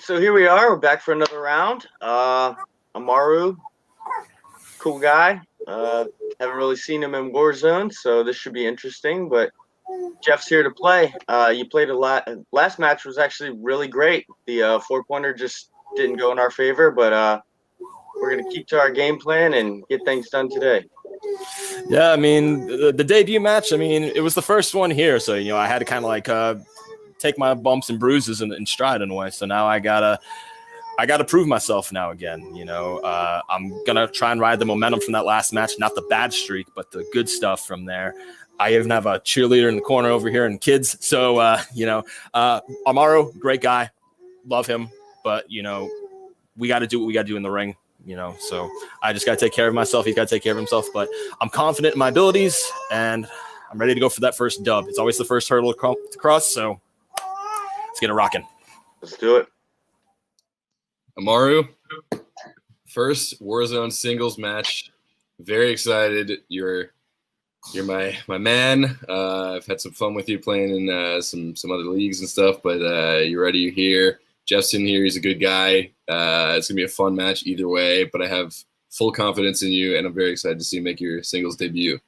so here we are. We're back for another round. Amaru, cool guy. Haven't really seen him in Warzone, so this should be interesting. But Jeff's here to play. You played a lot. Last match was actually really great. The four-pointer just didn't go in our favor, but we're going to keep to our game plan and get things done today. Yeah, I mean, the debut match, I mean, it was the first one here. So, I had to kind of like take my bumps and bruises in stride in a way. So now I gotta prove myself now again. I'm gonna try and ride the momentum from that last match, not the bad streak, but the good stuff from there. I even have a cheerleader in the corner over here and kids. So Amaru, great guy, love him, but we got to do what we got to do in the ring. So I just got to take care of myself. He's got to take care of himself, but I'm confident in my abilities and I'm ready to go for that first dub. It's always the first hurdle to cross. So let's get it rocking. Let's do it. Amaru, first Warzone singles match. Very excited. You're my man. I've had some fun with you playing in some other leagues and stuff, but you're ready. You're here. Jeff's in here. He's a good guy. It's going to be a fun match either way, but I have full confidence in you, and I'm very excited to see you make your singles debut.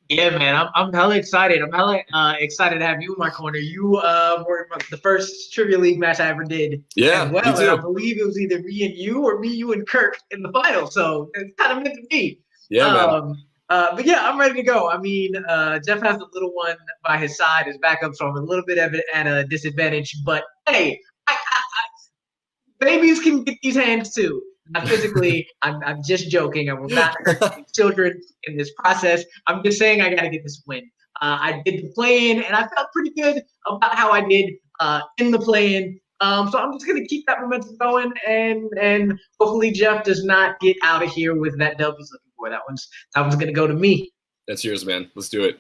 Yeah, man, I'm hella excited. I'm hella excited to have you in my corner. You were the first Trivia League match I ever did. Yeah, me too. And I believe it was either me and you or me, you, and Kirk in the final. So it's kind of meant to be. Yeah, man. But yeah, I'm ready to go. I mean, Jeff has the little one by his side as backup, so I'm a little bit of it at a disadvantage. But hey, babies can get these hands too. Not physically, I'm just joking. I will not hurt children in this process. I'm just saying I got to get this win. I did the play-in, and I felt pretty good about how I did in the play-in. So I'm just going to keep that momentum going, and hopefully Jeff does not get out of here with that dub he's looking for. That one's going to go to me. That's yours, man. Let's do it.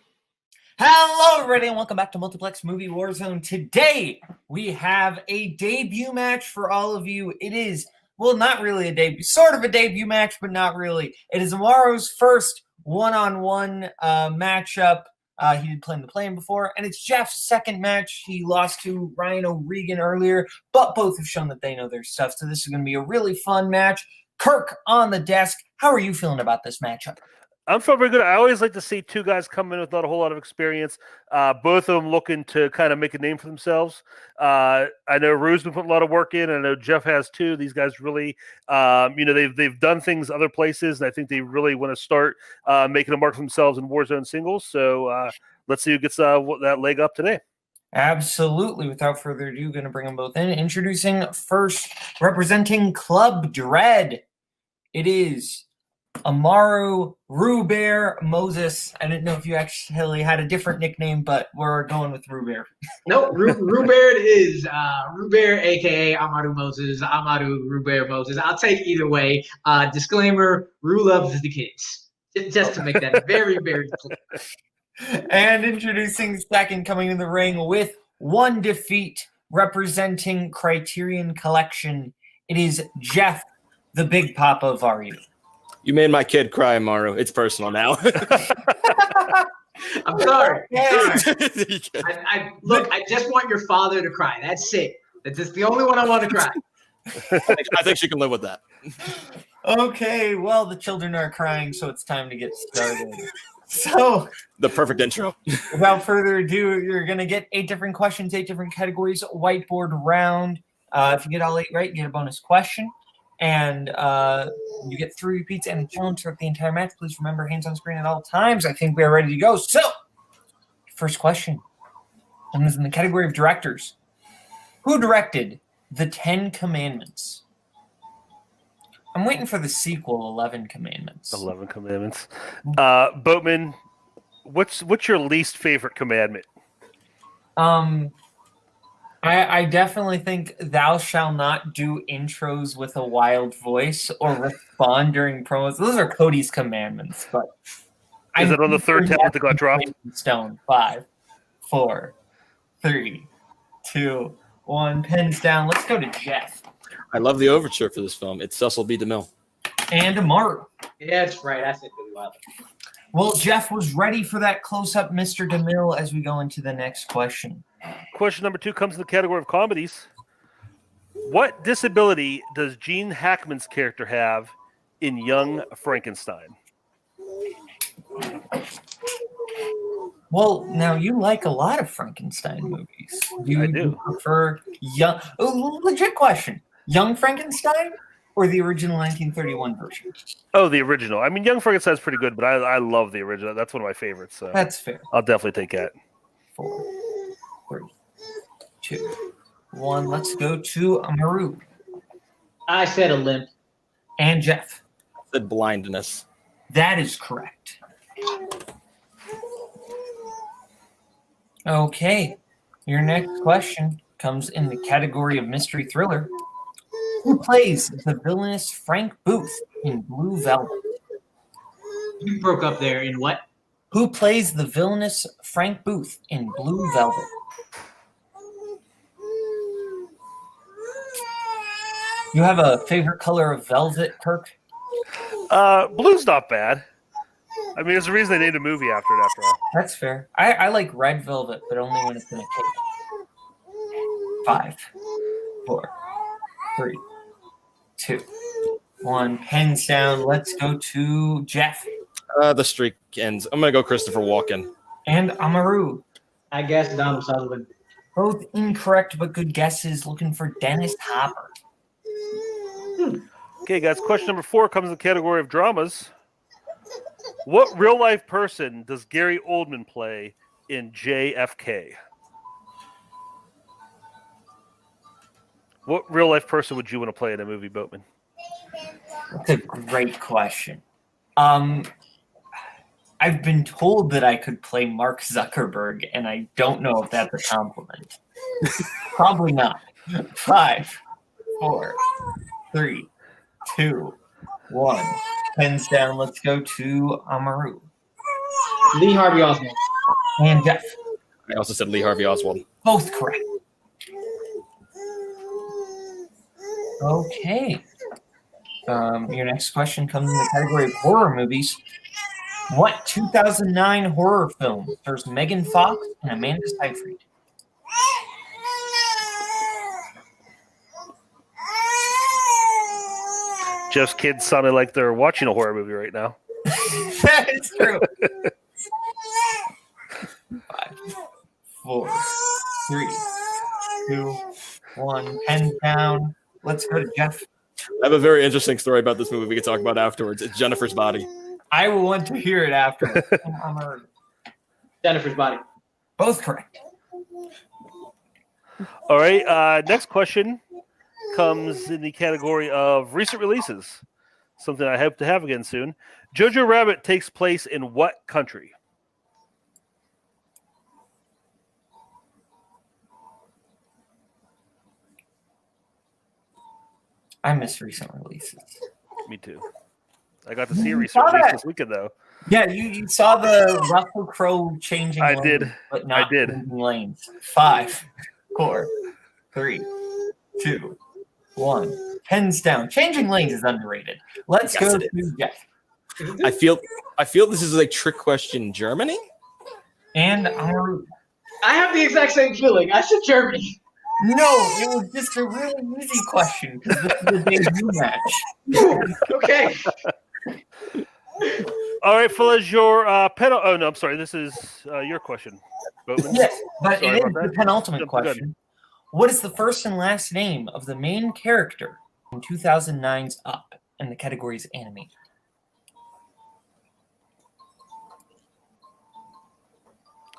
Hello, everybody, and welcome back to Multiplex Movie Warzone. Today, we have a debut match for all of you. It is, well, not really a debut, sort of a debut match, but not really. It is Amaru's first one-on-one matchup. He did play in the play-in before, and it's Jeff's second match. He lost to Ryan O'Regan earlier, but both have shown that they know their stuff, so this is going to be a really fun match. Kirk on the desk. How are you feeling about this matchup? I'm feeling very good. I always like to see two guys come in with not a whole lot of experience. Both of them looking to kind of make a name for themselves. I know Rue's been putting a lot of work in. I know Jeff has too. These guys really, they've done things other places, and I think they really want to start making a mark for themselves in Warzone singles. So let's see who gets that leg up today. Absolutely. Without further ado, going to bring them both in. Introducing first, representing Club Dread. It is Amaru Rubear Moses. I didn't know if you actually had a different nickname, but we're going with Rubear. No, Rubear it is. Rubear, a.k.a. Amaru Moses. Amaru Rubear Moses. I'll take either way. Disclaimer, Ru loves the kids. Just to make that very, very clear. And introducing second, coming in the ring with one defeat, representing Criterion Collection. It is Jeff, the Big Papa Varju. You made my kid cry, Amaru. It's personal now. I'm sorry. Look, I just want your father to cry. That's it. That's just the only one I want to cry. I think she can live with that. Okay, well, the children are crying, so it's time to get started. So, the perfect intro. Without further ado, you're going to get 8 different questions, 8 different categories, whiteboard round. If you get all 8 right, you get a bonus question. And you get 3 repeats and a challenge throughout the entire match. Please remember, hands on screen at all times. I think we are ready to go. So, first question. And this is in the category of directors. Who directed The 10 Commandments? I'm waiting for the sequel, 11 Commandments. 11 Commandments. Boatman, what's your least favorite commandment? I definitely think thou shalt not do intros with a wild voice or respond during promos. Those are Cody's commandments, but is it on the third tablet that got dropped? Stone. 5, 4, 3, 2, 1. Pens down. Let's go to Jeff. I love the overture for this film. It's Cecil B. DeMille. And Amaru. Yeah, that's right. I said really well. Well, Jeff was ready for that close-up Mr. DeMille as we go into the next question. Question number 2 comes in the category of comedies. What disability does Gene Hackman's character have in Young Frankenstein? Well, now you like a lot of Frankenstein movies. I do. Prefer young? Oh, legit question: Young Frankenstein or the original 1931 version? Oh, the original. I mean, Young Frankenstein's pretty good, but I love the original. That's one of my favorites. So That's fair. I'll definitely take that. 4, 3, 2, 1. Let's go to Amaru I said a limp. and Jeff. Said blindness. That is correct. Okay. Your next question comes in the category of mystery thriller. Who plays the villainous Frank Booth in Blue Velvet? You broke up there in what? Who plays the villainous Frank Booth in Blue Velvet? You have a favorite color of velvet, Kirk? Blue's not bad. I mean, there's a reason they named a movie after it, after all. That's fair. I like red velvet, but only when it's in a cake. 5, 4, 3, 2, 1. Hands down. Let's go to Jeff The streak ends. I'm gonna go Christopher Walken. and Amaru. I guess Donald Sutherland. Both incorrect, but good guesses. Looking for Dennis Hopper. Okay, guys. Question number 4 comes in the category of dramas. What real-life person does Gary Oldman play in JFK? What real-life person would you want to play in a movie, Boatman? That's a great question. I've been told that I could play Mark Zuckerberg, and I don't know if that's a compliment. Probably not. 5, 4, 3, 2, 1. Pens down. Let's go to Amaru Lee Harvey Oswald. and Jeff. I also said Lee Harvey Oswald. Both correct. Okay. Your next question comes in the category of horror movies. What 2009 horror film stars Megan Fox and Amanda Seyfried? Jeff's kids sounded like they're watching a horror movie right now. That is true. 5, 4, 3, 2, 1. Pen down. Let's go to Jeff. I have a very interesting story about this movie we can talk about afterwards. It's Jennifer's Body. I will want to hear it after. Amaru. Jennifer's Body. Both correct. All right. Next question comes in the category of recent releases. Something I hope to have again soon. Jojo Rabbit takes place in what country? I miss recent releases. Me too. I got to see a recent release this weekend, though. Yeah, you saw the Russell Crowe changing I lanes, did. but not I did. changing lanes. 5, 4, 3, 2, 1. Pens down. Changing lanes is underrated. Let's Yes, go it to Jeff. I feel this is a trick question. Germany? And Amaru. I have the exact same feeling. I said Germany. No, it was just a really easy question because this is a debut match. Okay. All right, fellas, your penalty. Oh, no, I'm sorry. This is your question, Boatman. Yes, but Sorry it is about the that. penultimate Jump the gun. question. What is the first and last name of the main character in 2009's Up? And the category is animated.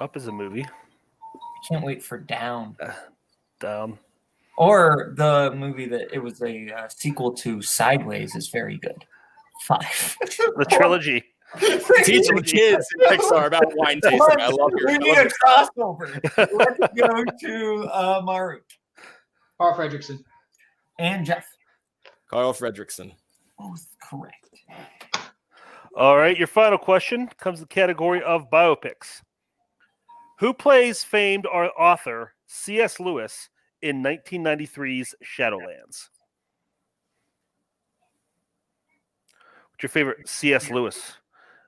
Up is a movie. I can't wait for Down. Down. Or the movie that it was a sequel to, Sideways, is very good. 5. The trilogy. Teaching kids in Pixar about wine tasting. I love your. We need a crossover. Let's go to Maru Carl Fredrickson. and Jeff. Carl Fredrickson. Both correct. All right, your final question comes in the category of biopics. Who plays famed author C.S. Lewis in 1993's Shadowlands? What's your favorite C.S. Lewis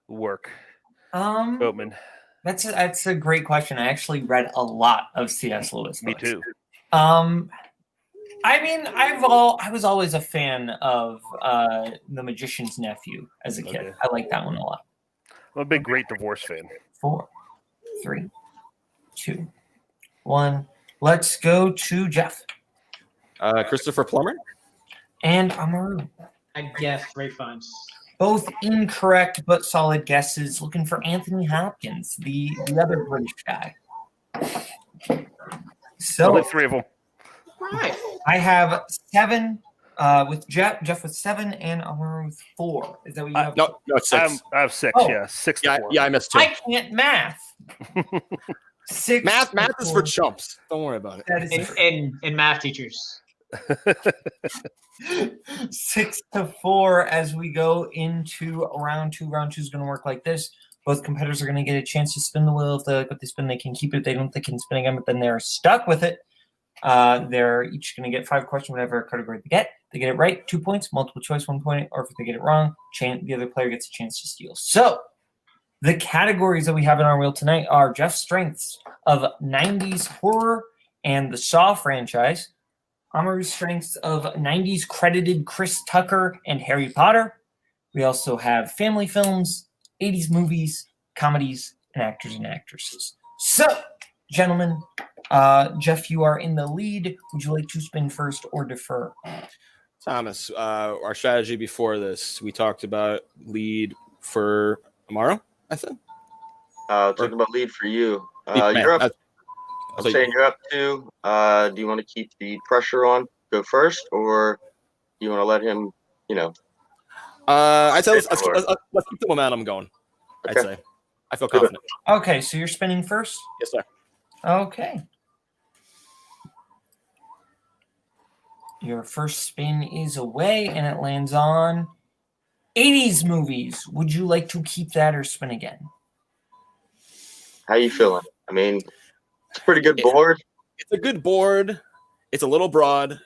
work, Boatman? That's a great question. I actually read a lot of C.S. Lewis. Me books. too. I mean, I was always a fan of The Magician's Nephew as a kid. Okay. I like that one a lot. I'm a big Great Divorce fan. 4, 3, 2, 1. Let's go to Jeff Christopher Plummer. and Amaru. I guess Ray Funds. Both incorrect but solid guesses. Looking for Anthony Hopkins, the other British guy. So Only 3 of them. Right. I have 7 with Jeff with 7 and Amaru with 4. Is that what you have? No, it's 6. I have 6. Oh. Yeah, 6 to Yeah, 4. yeah, I missed 2. I can't math. 6. Math to is for 4. chumps. Don't worry about it. That is And math teachers. 6 to 4 as we go into round 2. Round 2 is going to work like this. Both competitors are going to get a chance to spin the wheel. If they like what they spin, they can keep it. If they don't, they can spin again, but then they're stuck with it. They're each going to get 5 questions, whatever category they get. They get it right, 2 points. Multiple choice, 1 point. Or if they get it wrong, the other player gets a chance to steal. So the categories that we have in our wheel tonight are Jeff's strengths of 90s horror and the Saw franchise. Amaru's strengths of 90s credited Chris Tucker and Harry Potter. We also have family films, 80s movies, comedies, and actors and actresses. So, gentlemen, Jeff, you are in the lead. Would you like to spin first or defer? Thomas, our strategy before this, we talked about lead for Amaru, I think. Talking about lead for you. Man, You're up. I was I'm like, saying you're up 2. Do you want to keep the pressure on, go first, or do you want to let him, I'd say let's keep the momentum going. Okay. I'd say. I feel confident. Okay, so you're spinning first? Yes, sir. Okay. Your first spin is away, and it lands on 80s movies. Would you like to keep that or spin again? How you feeling? I mean, it's a pretty good board. It's a good board. It's a little broad.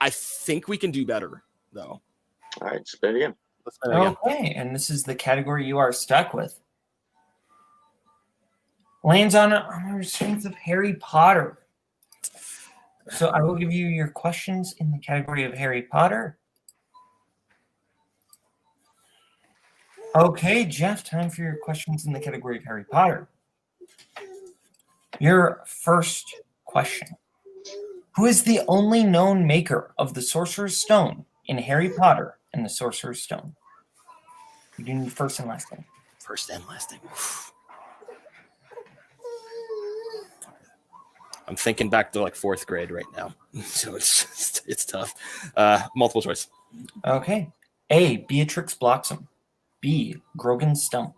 I think we can do better, though. All right, spin it again. Let's spin it again. Okay, and this is the category you are stuck with. Lands on our strength of Harry Potter. So I will give you your questions in the category of Harry Potter. Okay, Jeff, time for your questions in the category of Harry Potter. Your first question. Who is the only known maker of the Sorcerer's Stone in Harry Potter and the Sorcerer's Stone? You do need first and last name. First and last name. I'm thinking back to like 4th grade right now, so it's tough. Multiple choice. Okay. A. Beatrix Bloxham. B. Grogan Stump.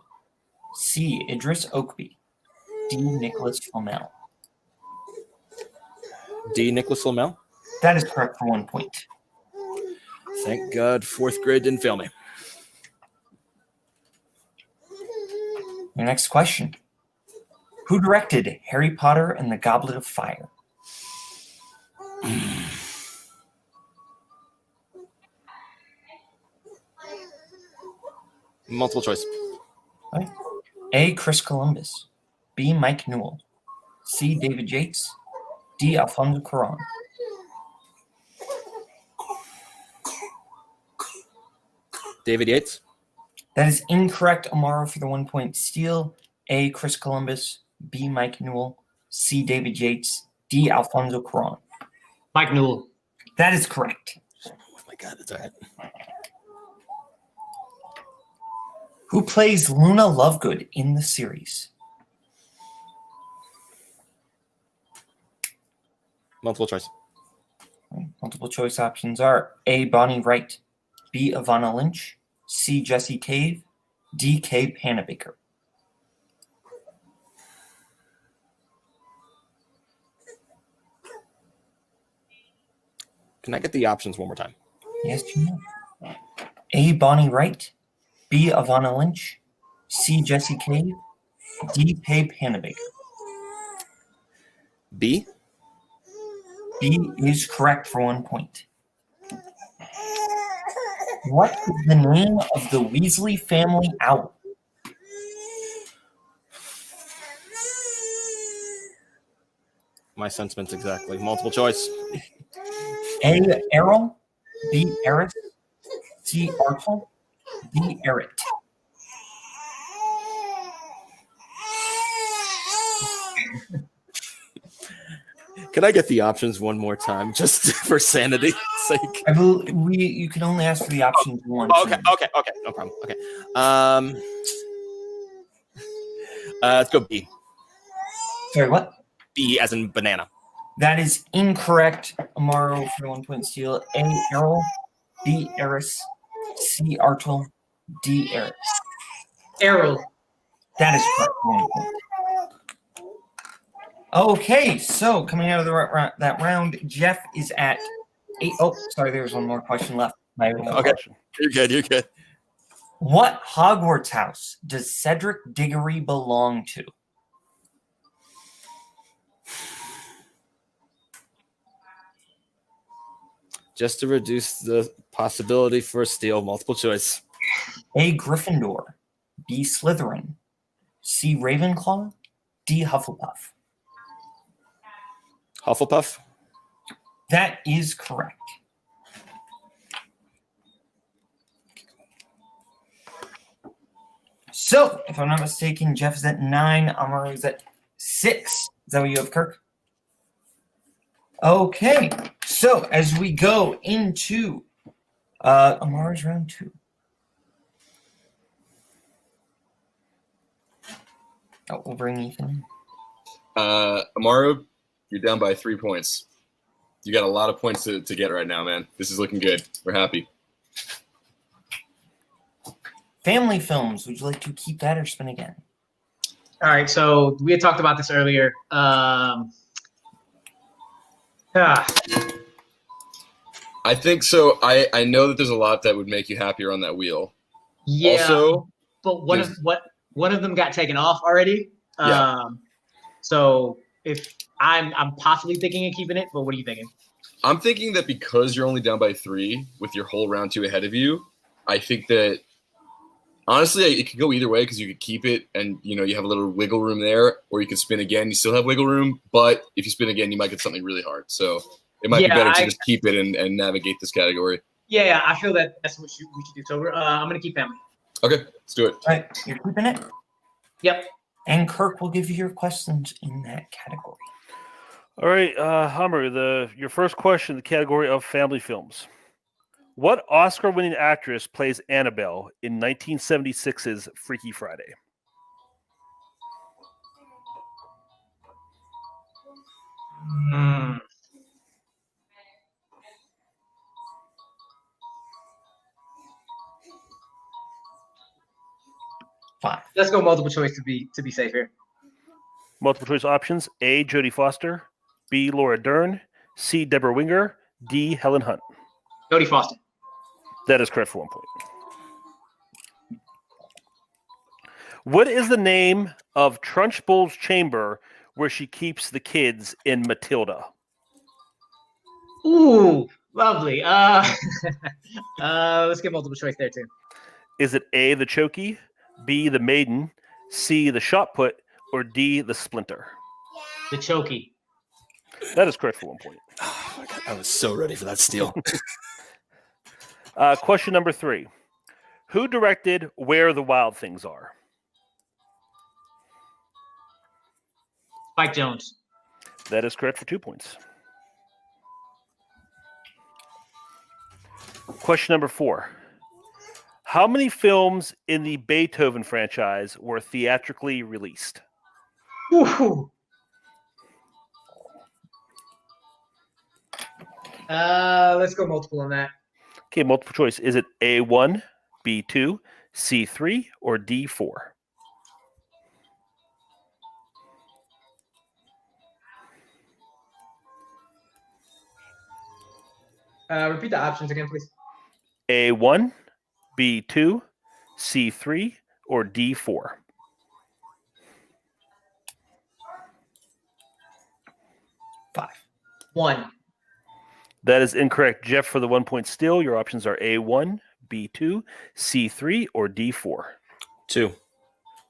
C. Idris Oakby. D. Nicholas Flamel. D. Nicholas Flamel. That is correct for 1 point. Thank God 4th grade didn't fail me. Your next question. Who directed Harry Potter and the Goblet of Fire? Multiple choice. Right. A. Chris Columbus. B. Mike Newell. C. David Yates. D. Alfonso Cuarón. David Yates. That is incorrect, Amaru, for the 1 point steal. A. Chris Columbus. B. Mike Newell. C. David Yates. D. Alfonso Cuarón. Mike Newell. That is correct. Oh my God, it's all right. Who plays Luna Lovegood in the series? Multiple choice. Multiple choice options are A. Bonnie Wright, B. Ivana Lynch, C. Jessie Cave, D. Kay Panabaker. Can I get the options one more time? Yes, you know. A. Bonnie Wright, B. Ivana Lynch, C. Jessie Cave, D. Kay Panabaker. B. B is correct for 1 point. What is the name of the Weasley family owl? My sentiments exactly. Multiple choice. A. Errol, B. Eris, C. Artel, D. Erit. Can I get the options one more time, just for sanity's sake? I believe you can only ask for the options once. Okay, no problem. Okay, let's go B. Sorry, what? B as in banana. That is incorrect. Amaru for 1 point steal. A. Errol, B. Eris, C. Artel, D. Eris. Errol. That is correct. 1 point. Okay, so coming out of that round, Jeff is at 8. Oh, sorry, there was one more question left. Okay, you're good. What Hogwarts house does Cedric Diggory belong to? Just to reduce the possibility for a steal, multiple choice. A. Gryffindor, B. Slytherin, C. Ravenclaw, D. Hufflepuff. Hufflepuff. That is correct. So, if I'm not mistaken, Jeff is at 9, Amaru is at 6. Is that what you have, Kirk? Okay, so as we go into Amaru's round 2. Oh, we'll bring Ethan in. Amaru, you're down by 3 points. You got a lot of points to get right now, man. This is looking good. We're happy. Family films. Would you like to keep that or spin again? All right, so we had talked about this earlier. I think so. I know that there's a lot that would make you happier on that wheel. Yeah, Also, but one of them got taken off already. Yeah. So if I'm possibly thinking of keeping it, but what are you thinking? I'm thinking that because you're only down by 3 with your whole round 2 ahead of you, I think that honestly it could go either way because you could keep it and you have a little wiggle room there, or you could spin again. You still have wiggle room, but if you spin again, you might get something really hard. So it might be better to just keep it and navigate this category. Yeah, I feel that that's what we should do. So I'm gonna keep family. Okay, let's do it. All right, you're keeping it? Yep. And Kirk will give you your questions in that category. All right, Amaru, your first question, the category of family films. What Oscar-winning actress plays Annabelle in 1976's Freaky Friday? Five. Let's go multiple choice to be safe here. Multiple choice options: A. Jodie Foster, B. Laura Dern, C. Deborah Winger, D. Helen Hunt. Jodie Foster. That is correct for 1 point. What is the name of Trunchbull's chamber where she keeps the kids in Matilda? Ooh, lovely. Let's get multiple choice there too. Is it A, the Chokey, B, the Maiden, C, the Shot Put, or D, the Splinter? The Chokey. That is correct for 1 point. Oh my God, I was so ready for that steal. Question number 3. Who directed Where the Wild Things Are? Spike Jones. That is correct for 2 points. Question number 4. How many films in the Beethoven franchise were theatrically released? Ooh. Let's go multiple on that. Okay, multiple choice. Is it A1, B2, C3, or D4? Repeat the options again, please. A1, B2, C3, or D4? Five. 1. That is incorrect. Jeff, for the 1 point steal, your options are A1, B2, C3, or D4. 2.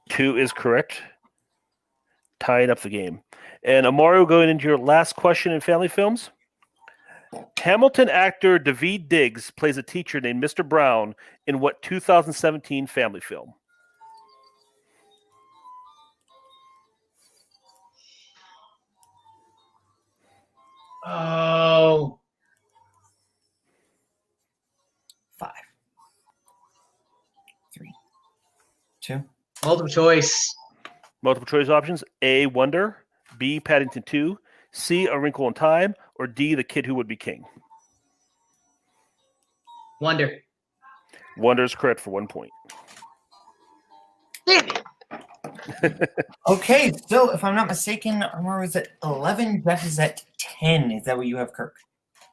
2 is correct. Tying up the game. And Amaru, going into your last question in family films. Hamilton actor Daveed Diggs plays a teacher named Mr. Brown in what 2017 family film? Oh, 5, 3, 2. multiple choice. Multiple choice options: A. Wonder, B. Paddington 2, C. A Wrinkle in Time, or D. The Kid Who Would Be King. Wonder. Wonder is correct for 1 point. Damn it. Okay, so if I'm not mistaken, Amaru is at 11, Jeff is at 10. Is that what you have, Kirk?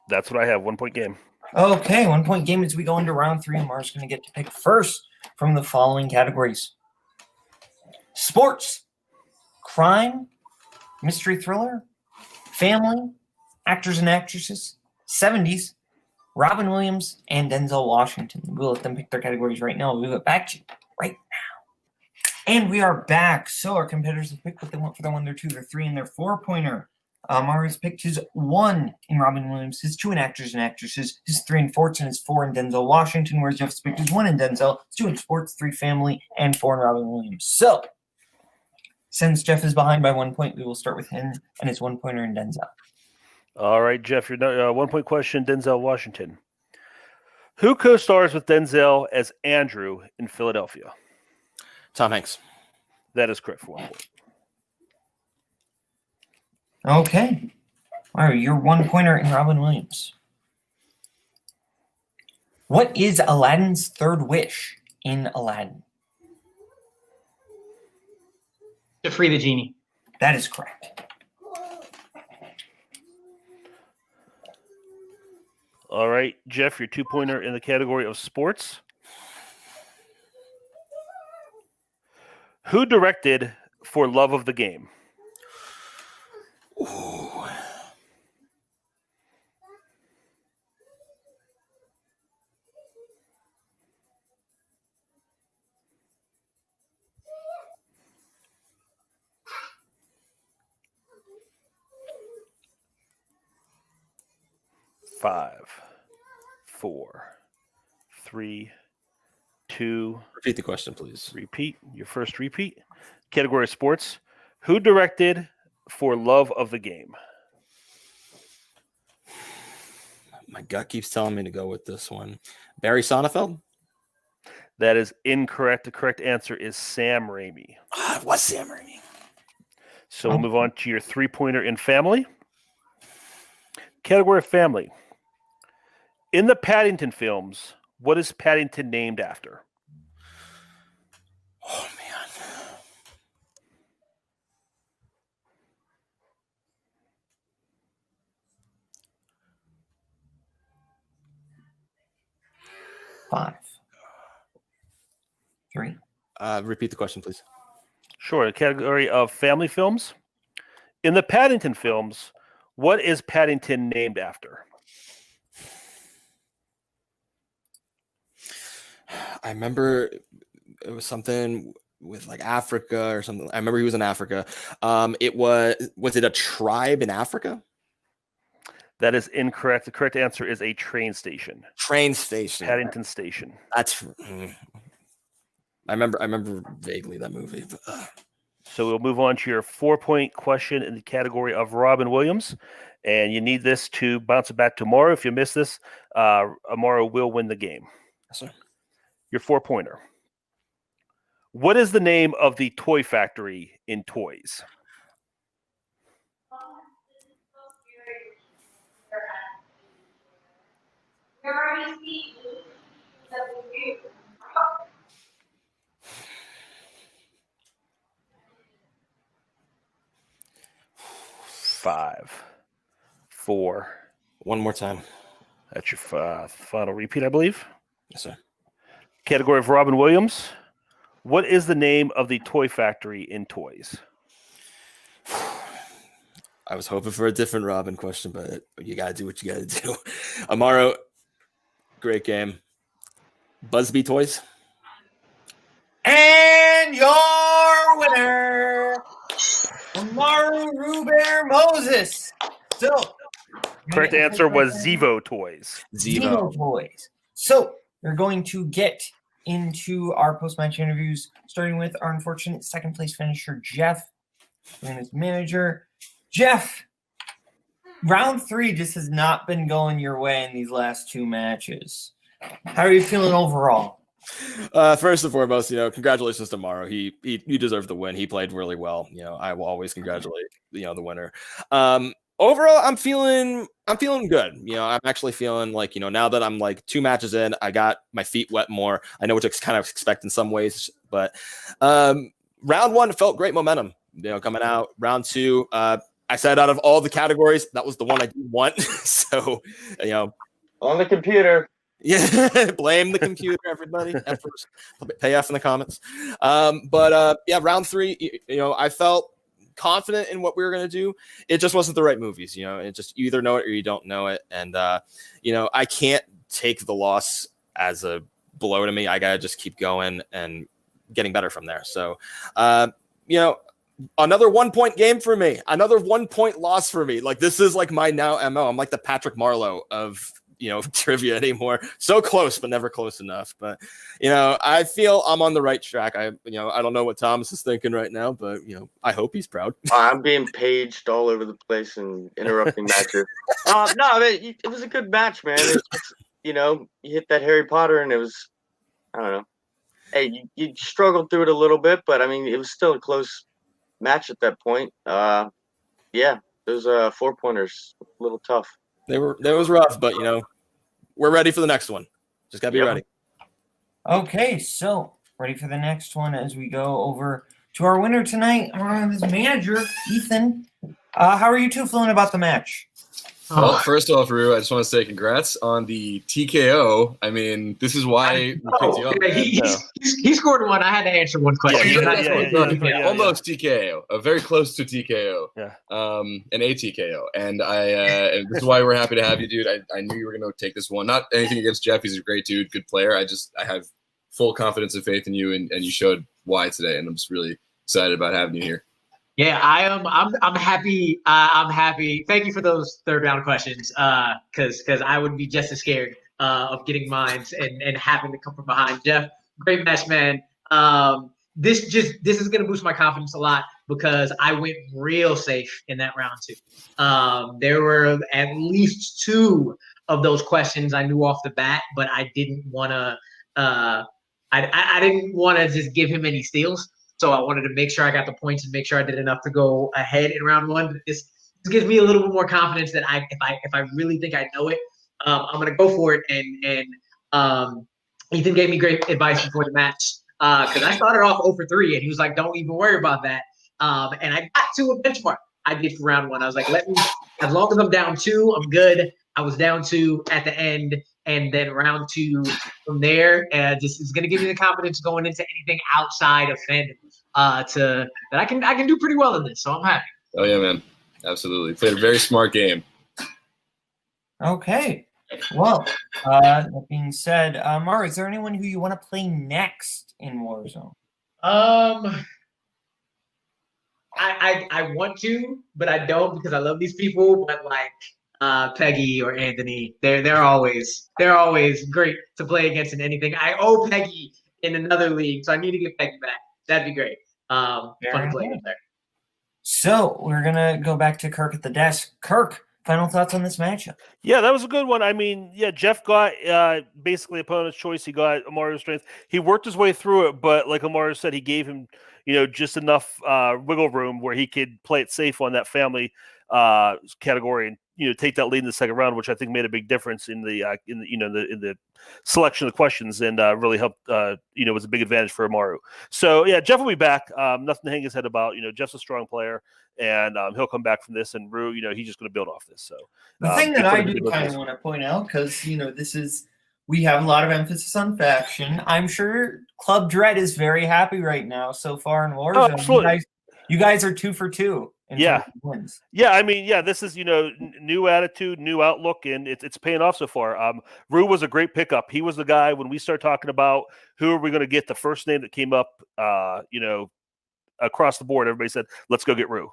That's what I have. 1 point game. Okay, 1 point game as we go into round 3. Amaru's going to get to pick first from the following categories: sports, crime, mystery thriller, family, actors and actresses, 70s, Robin Williams, and Denzel Washington. We'll let them pick their categories right now. We'll get back to you right now. And we are back. So our competitors have picked what they want for their 1, their 2, their 3, and their 4-pointer. Amaru's picked his 1 in Robin Williams, his 2 in actors and actresses, his 3 in sports, and his 4 in Denzel Washington, whereas Jeff's picked his 1 in Denzel, his 2 in sports, 3 family, and 4 in Robin Williams. So, since Jeff is behind by 1 point, we will start with him and his 1-pointer in Denzel. All right, Jeff, your 1 point question, Denzel Washington. Who co-stars with Denzel as Andrew in Philadelphia? Tom Hanks. That is correct for 1 point. Okay. All right, your 1-pointer in Robin Williams. What is Aladdin's third wish in Aladdin? To free the genie. That is correct. All right, Jeff, your 2-pointer in the category of sports. Who directed For Love of the Game? Ooh. Five, 4, 3, 2. Repeat the question, please. Repeat. Your first repeat. Category of sports. Who directed For Love of the Game? My gut keeps telling me to go with this one. Barry Sonnenfeld? That is incorrect. The correct answer is Sam Raimi. It was Sam Raimi. So we'll move on to your 3-pointer in family. Category of family. In the Paddington films, what is Paddington named after? Oh, man. Five, 3. Repeat the question, please. Sure. The category of family films. In the Paddington films, what is Paddington named after? I remember it was something with like Africa or something. I remember he was in Africa. Was it a tribe in Africa? That is incorrect. The correct answer is a train station. Train station. Paddington Station. That's. I remember vaguely that movie. But, So we'll move on to your 4-point question in the category of Robin Williams. And you need this to bounce it back to Amaru. If you miss this, Amaru will win the game. Yes, sir. Your 4-pointer. What is the name of the toy factory in Toys? Five, 4. One more time. That's your final repeat, I believe. Yes, sir. Category of Robin Williams. What is the name of the toy factory in Toys? I was hoping for a different Robin question, but you got to do what you got to do. Amaru, great game. Busby Toys. And your winner, Amaru Ruber Moses. So, Correct answer was Zevo Toys. Zevo Toys. So we're going to get into our post-match interviews, starting with our unfortunate second place finisher, Jeff, and his manager. Jeff, round 3 just has not been going your way in these last 2 matches. How are you feeling overall? First and foremost, congratulations to Amaru. He deserved the win. He played really well. I will always congratulate the winner. Overall, I'm feeling good. I'm actually feeling like, now that I'm like 2 matches in, I got my feet wet more. I know what to kind of expect in some ways, but round 1 felt great momentum, coming out. Round 2, I said out of all the categories, that was the one I didn't want. So, on the computer. Yeah, blame the computer, everybody. At first, pay off in the comments. But round 3, I felt confident in what we were going to do. It just wasn't the right movies. It just, you either know it or you don't know it. And, I can't take the loss as a blow to me. I got to just keep going and getting better from there. So, another 1-point game for me, another 1-point loss for me. Like, this is like my now MO. I'm like the Patrick Marlowe of, trivia anymore. So close, but never close enough. But, I feel I'm on the right track. I don't know what Thomas is thinking right now, but, I hope he's proud. I'm being paged all over the place and interrupting matches. No, it was a good match, man. You hit that Harry Potter and it was, I don't know. Hey, you struggled through it a little bit, but, it was still a close match at that point. Those 4-pointers, a little tough. That was rough, but we're ready for the next one. Just gotta be ready. Okay, so ready for the next one as we go over to our winner tonight, his manager, Ethan. How are you two feeling about the match? Well, first off, Rue, I just want to say congrats on the TKO. This is why we picked you up. He scored one. I had to answer one question. Almost TKO, very close to TKO. Yeah. An ATKO. And and this is why we're happy to have you, dude. I knew you were going to take this one. Not anything against Jeff. He's a great dude, good player. I have full confidence and faith in you, and you showed why today. And I'm just really excited about having you here. Yeah, I am. I'm happy. I'm happy. Thank you for those third round questions. Because I would be just as scared of getting mines and having to come from behind. Jeff, great match, man. This is gonna boost my confidence a lot because I went real safe in that round 2. There were at least 2 of those questions I knew off the bat, but I didn't want to. I didn't want to just give him any steals. So I wanted to make sure I got the points and make sure I did enough to go ahead in round 1. This gives me a little bit more confidence that if I really think I know it, I'm gonna go for it. And Ethan gave me great advice before the match because I started off 0 for 3 and he was like, "Don't even worry about that." And I got to a benchmark. I did for round 1. I was like, as long as I'm down 2, I'm good. I was down 2 at the end. And then round 2 from there, this is going to give me the confidence going into anything outside of Fandom that I can do pretty well in this. So I'm happy. Oh yeah, man, absolutely. Played a very smart game. Okay, well, that being said, Mara, is there anyone who you want to play next in Warzone? I want to, but I don't because I love these people. But like Peggy or Anthony, they're always great to play against in anything. I owe Peggy in another league, so I need to get Peggy back. That'd be great. Fun to play with there. So we're gonna go back to Kirk at the desk. Kirk, final thoughts on this matchup? Yeah, that was a good one. Jeff got basically opponent's choice. He got Amaru's strength. He worked his way through it, but like Amaru said, he gave him, just enough wiggle room where he could play it safe on that family category and take that lead in the second round, which I think made a big difference in the selection of the questions and really helped. Was a big advantage for Amaru. So yeah, Jeff will be back. Nothing to hang his head about. Jeff's a strong player, and he'll come back from this. And Rue, he's just going to build off this. So the thing that I do kind of want to point out, because we have a lot of emphasis on faction. I'm sure Club Dread is very happy right now so far in Warzone. Oh, absolutely. You guys are 2 for 2. Yeah. Wins. Yeah. This is, new attitude, new outlook, and it's paying off so far. Rue was a great pickup. He was the guy when we started talking about who are we going to get, the first name that came up, across the board, everybody said, let's go get Rue.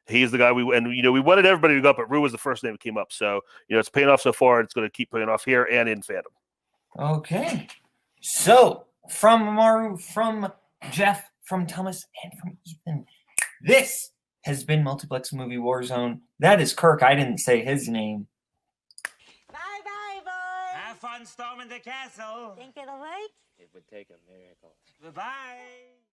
He's the guy we wanted everybody to go up, but Rue was the first name that came up. So it's paying off so far, and it's going to keep paying off here and in Fandom. Okay. So from Amaru, from Jeff, from Thomas, and from Ethan, this has been Multiplex Movie Warzone. That is Kirk. I didn't say his name. Bye-bye, boys. Have fun storming the castle. Think it'll work? It would take a miracle. Bye-bye.